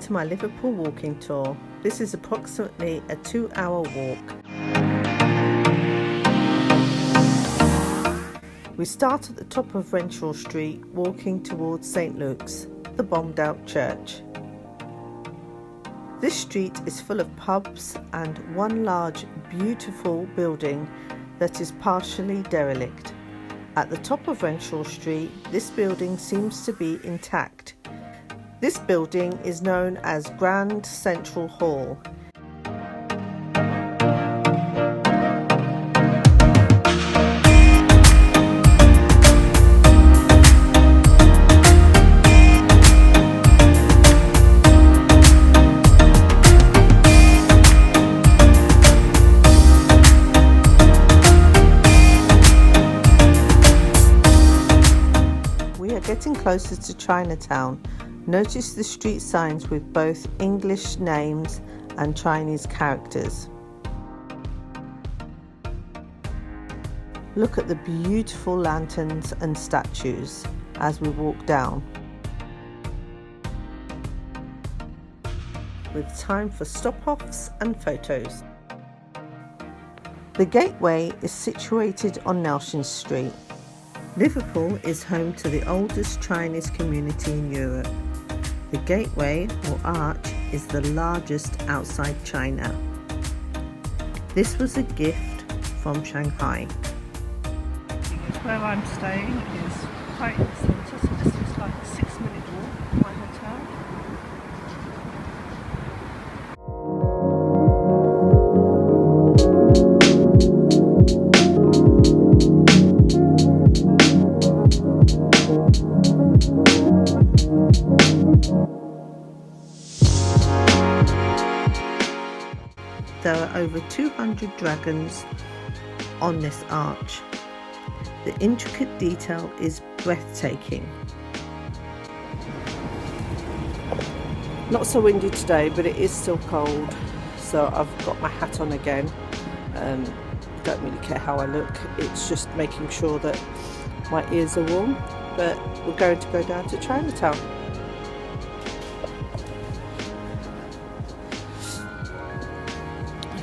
to my Liverpool walking tour. This is approximately a 2-hour walk. We start at the top of Renshaw Street, walking towards St Luke's, the bombed out church. This street is full of pubs and one large, beautiful building that is partially derelict. At the top of Renshaw Street, this building seems to be intact. This building is known as Grand Central Hall. We are getting closer to ChinaTown. Notice the street signs with both English names and Chinese characters. Look at the beautiful lanterns and statues as we walk down. With time for stop-offs and photos. The gateway is situated on Nelson Street. Liverpool is home to the oldest Chinese community in Europe. The gateway, or arch, is the largest outside China. This was a gift from Shanghai. Where I'm staying is quite in the centre, so this is like a 6-minute walk from my hotel. There are over 200 dragons on this arch. The intricate detail is breathtaking. Not so windy today, but it is still cold, so I've got my hat on again. Don't really care how I look, it's just making sure that my ears are warm. But we're going to go down to ChinaTown.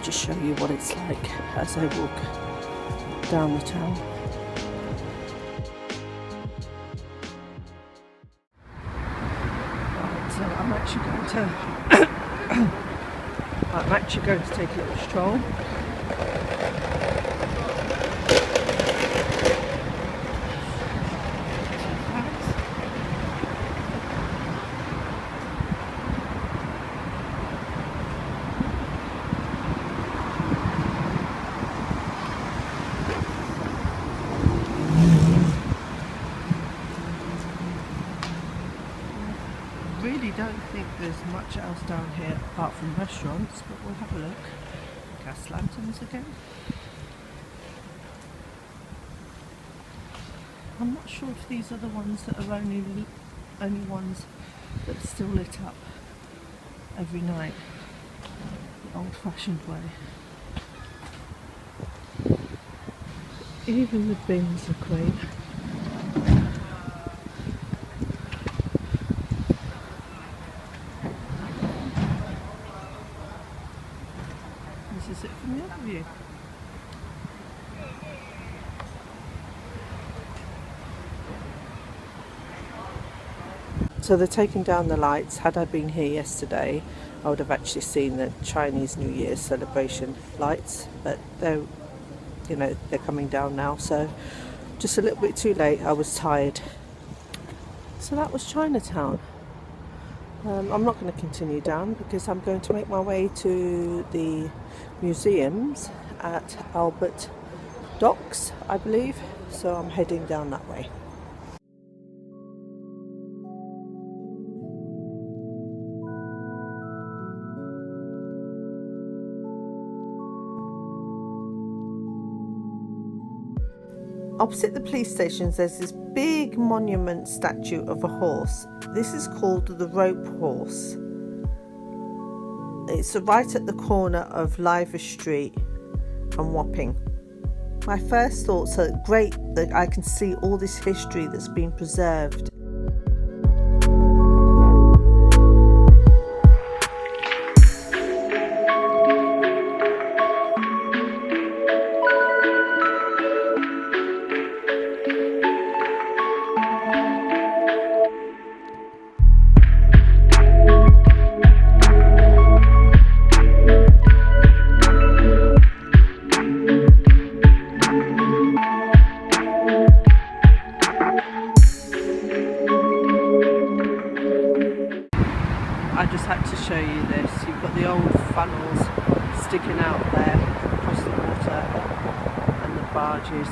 Just show you what it's like as I walk down the town. Right, so I'm actually going to take a little stroll. Really don't think there's much else down here apart from restaurants, but we'll have a look. Gas lanterns again. I'm not sure if these are the ones that are only ones that are still lit up every night, the old-fashioned way. Even the bins are quaint. This is it from the other view. So they're taking down the lights. Had I been here yesterday, I would have actually seen the Chinese New Year celebration lights, but they're coming down now, so just a little bit too late. I was tired. So that was ChinaTown. I'm not going to continue down because I'm going to make my way to the museums at Albert Docks, I believe, so I'm heading down that way. Opposite the police stations there's this big monument statue of a horse. This is called the rope horse. It's right at the corner of Liver Street and Wapping. My first thoughts are great that I can see all this history that's been preserved. barges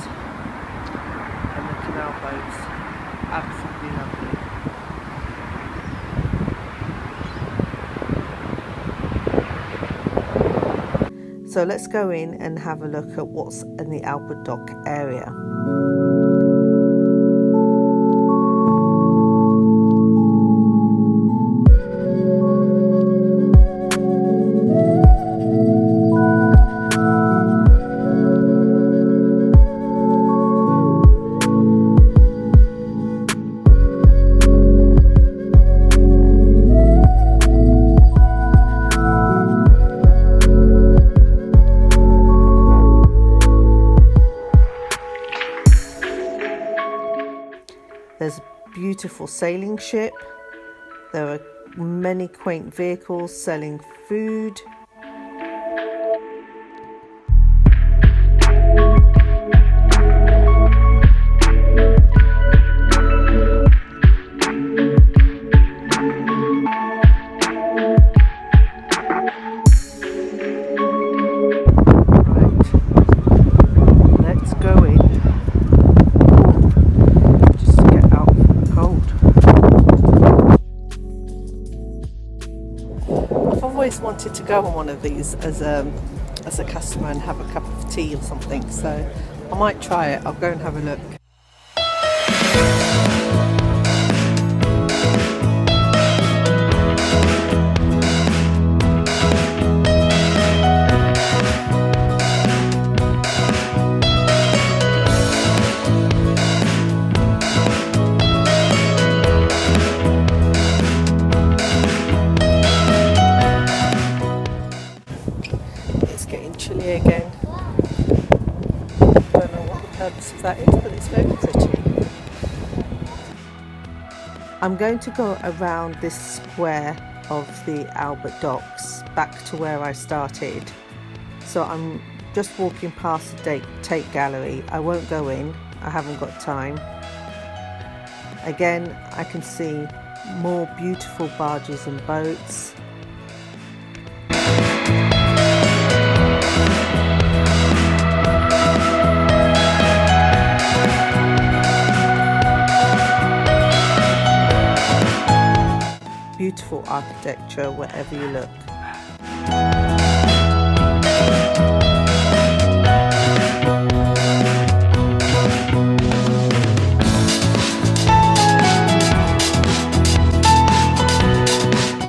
and the canal boats. Absolutely lovely. So let's go in and have a look at what's in the Albert Dock area. There's a beautiful sailing ship. There are many quaint vehicles selling food. I've always wanted to go on one of these as a customer and have a cup of tea or something, so I might try it. I'll go and have a look. Chilly again. I don't know what the purpose of that is, but it's very pretty. I'm going to go around this square of the Albert Docks back to where I started. So I'm just walking past the Tate Gallery. I won't go in, I haven't got time. Again, I can see more beautiful barges and boats. Beautiful architecture wherever you look.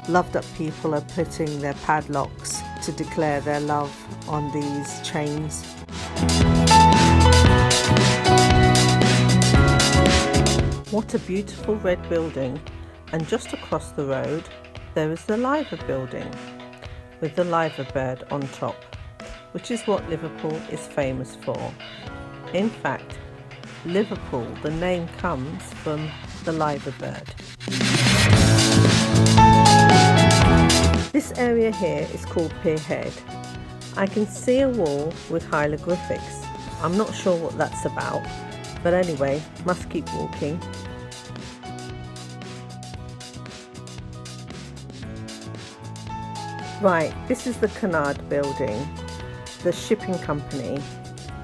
Loved up people are putting their padlocks to declare their love on these chains. What a beautiful red building. And just across the road there is the Liver building with the liver bird on top, which is what Liverpool is famous for. In fact, Liverpool, the name comes from the liver bird. This area here is called Pier Head. I can see a wall with hieroglyphics. I'm not sure what that's about, but anyway, must keep walking. Right, this is the Cunard building, the shipping company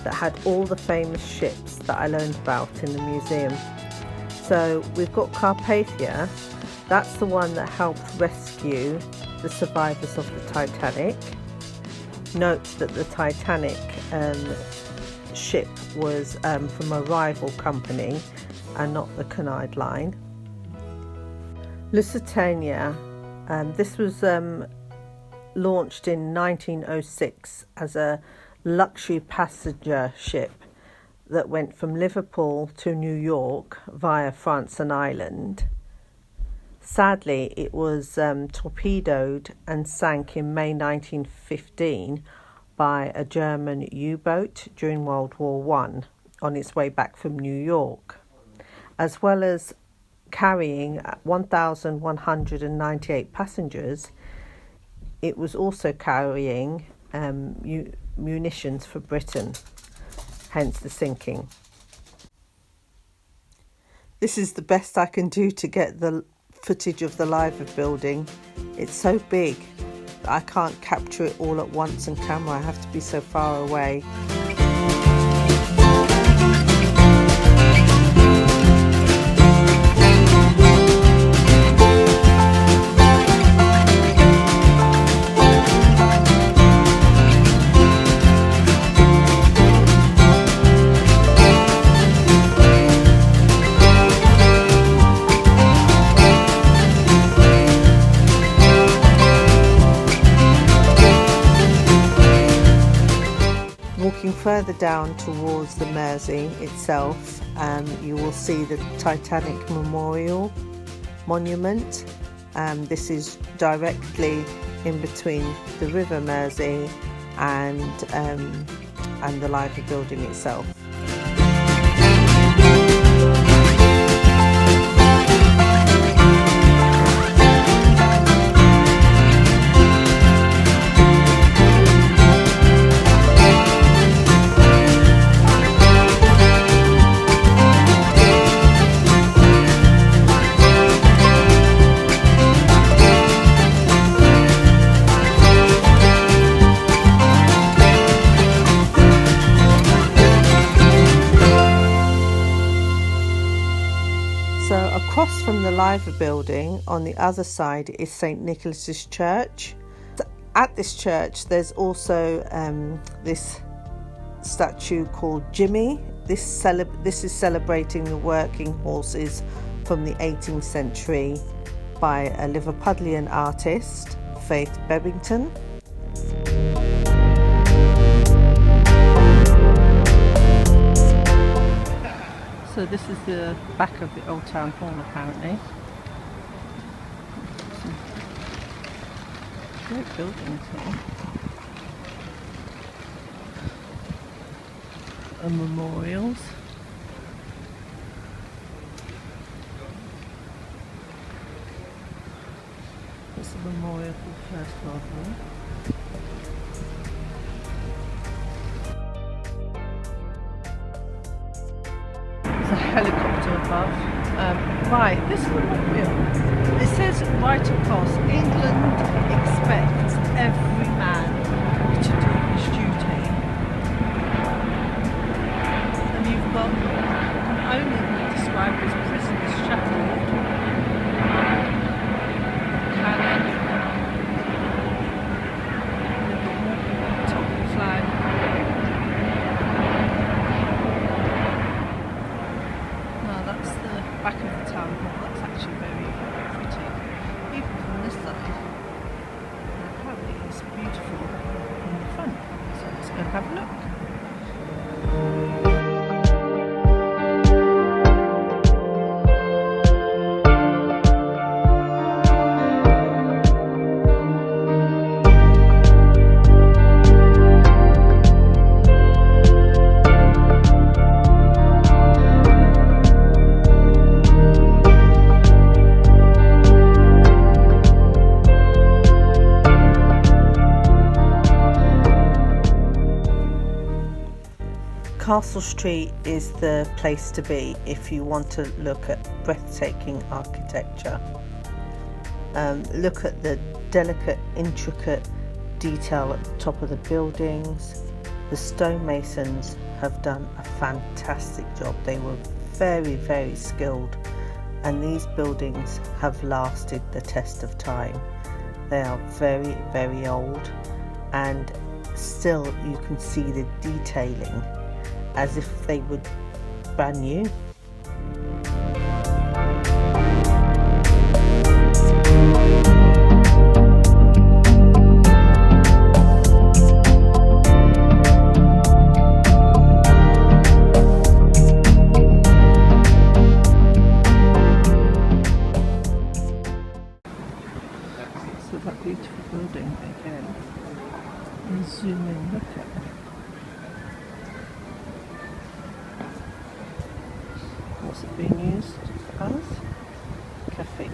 that had all the famous ships that I learned about in the museum. So we've got Carpathia, that's the one that helped rescue the survivors of the Titanic. Note that the Titanic ship was from a rival company and not the Cunard line. Lusitania, this was launched in 1906 as a luxury passenger ship that went from Liverpool to New York via France and Ireland. Sadly, it was torpedoed and sank in May 1915 by a German U-boat during World War I on its way back from New York, as well as carrying 1,198 passengers. It was also carrying munitions for Britain, hence the sinking. This is the best I can do to get the footage of the Liver building. It's so big that I can't capture it all at once on camera. I have to be so far away. Walking further down towards the Mersey itself, you will see the Titanic Memorial Monument. This is directly in between the River Mersey and the Liver building itself. So across from the Liver building on the other side is St Nicholas's Church. At this church there's also this statue called Jimmy. This is celebrating the working horses from the 18th century by a Liverpudlian artist, Faith Bebbington. So this is the back of the Old Town Hall apparently. Some great buildings here. And memorials. This is a memorial for the First World War. A helicopter above. Right, this memorial, it says right across, England expects every man to do his duty. And you've got, can only be described as prisoners shackled, cannon, top of the flag. Back of the town hall, that's actually very pretty, even from this side. And apparently it's beautiful in the front, so let's go have a look. Castle Street is the place to be if you want to look at breathtaking architecture. Look at the delicate, intricate detail at the top of the buildings. The stonemasons have done a fantastic job. They were very, very skilled, and these buildings have lasted the test of time. They are very, very old, and still you can see the detailing as if they were brand new. So that beautiful building again, and zoom in, look at it. What's it being used as? Cafe.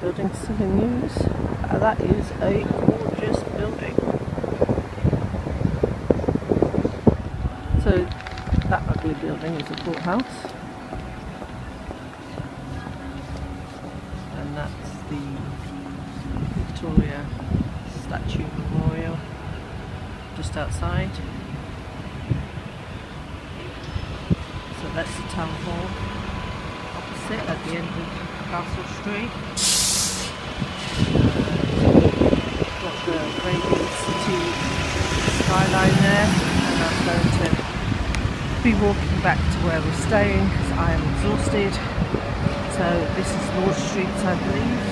Building still in use. That is a gorgeous building. So that ugly building is a courthouse, and that's the Victoria Statue Memorial just outside. So that's the town hall opposite at the end of Castle Street. Got the radiant city skyline there, and I'm going to be walking back to where we're staying because I am exhausted. So this is Lord Street, I believe.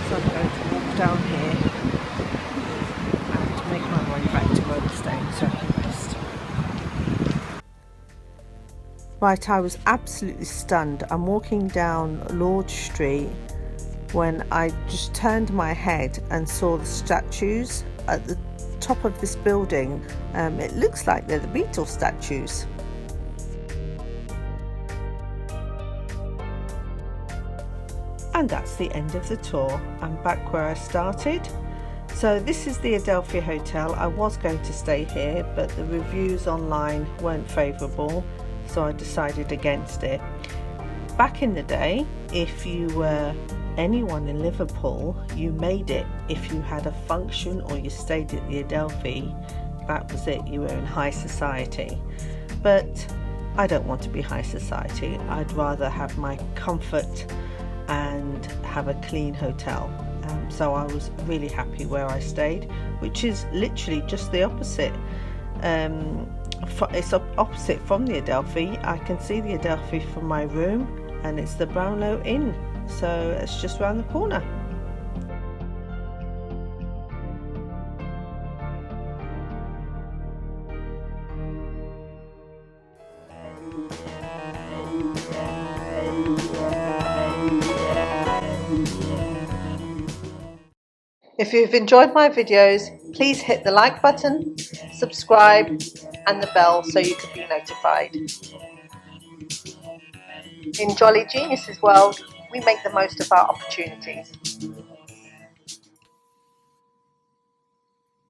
So I'm going to walk down here Right, I was absolutely stunned. I'm walking down Lord Street when I just turned my head and saw the statues at the top of this building. It looks like they're the Beatles statues. And that's the end of the tour. I'm back where I started. So this is the Adelphi Hotel. I was going to stay here, but the reviews online weren't favourable, so I decided against it. Back in the day, if you were anyone in Liverpool, you made it. If you had a function or you stayed at the Adelphi, that was it, you were in high society. But I don't want to be high society. I'd rather have my comfort and have a clean hotel. So I was really happy where I stayed, which is literally just the opposite. It's opposite from the Adelphi. I can see the Adelphi from my room, and it's the Brownlow Inn, so it's just round the corner. If you've enjoyed my videos, please hit the like button, subscribe and the bell so you can be notified. In Jolly Geniuses World, we make the most of our opportunities.